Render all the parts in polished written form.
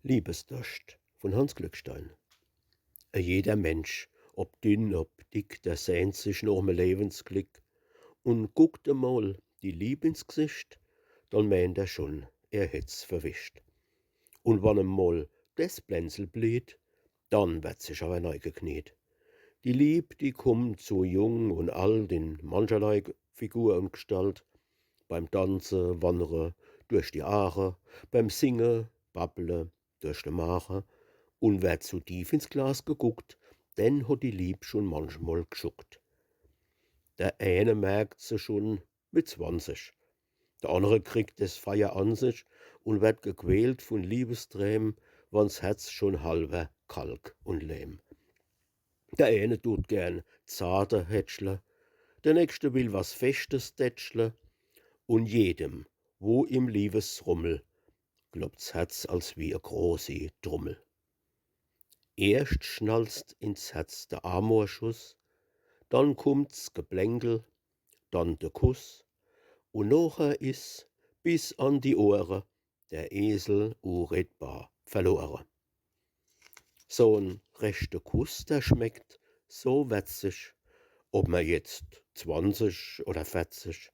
Liebesdurst von Hans Glückstein. Jeder Mensch, ob dünn, ob dick, der sehnt sich nach 'm Lebensglück und guckt emol die Lieb ins Gesicht, dann meint er schon, er hätt's verwischt. Und wann emol des Plänzel blüht, dann wird sich aber neu gekniet. Die Lieb, die kommt so jung und alt in mancherlei Figur und Gestalt, beim Tanze, Wandere durch die Aare, beim Singen, Babble durch de Mache. Und wird zu tief ins Glas geguckt, denn hat die Lieb schon manchmal geschuckt. Der eine merkt se schon mit 20, der andere kriegt es Feier an sich und wird gequält von Liebesträmen, wann's Herz schon halber Kalk und Lehm. Der eine tut gern zarte hätschle, der nächste will was Festes tätschle, und jedem, wo im Liebesrummel, gloppt's Herz als wie a große Trommel. Erst schnalzt ins Herz der Amorschuss, dann kommt's Geplänkel, dann der Kuss, und nocher is bis an die Ohre der Esel unredbar verloren. So 'n rechter Kuss, der schmeckt so würzig, ob man jetzt 20 oder 40,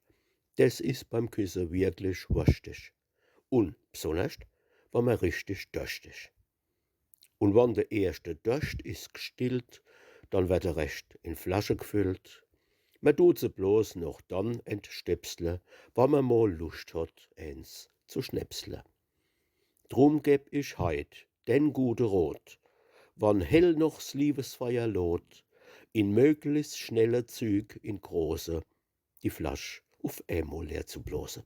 das is beim Küsse wirklich wurstig. Und besonders, wenn man richtig durstig. Und wann der erste Durst is gestillt, dann wird der Rest in Flasche gefüllt. Man tut se bloß noch dann entstepsle, wann man mal Lust hat, eins zu schnäpsle. Drum geb ich heut den gute Rot, wann hell noch s Liebesfeuer loht, in möglichst schnelle Züg in große, die Flasch auf einmal leer zu blosen.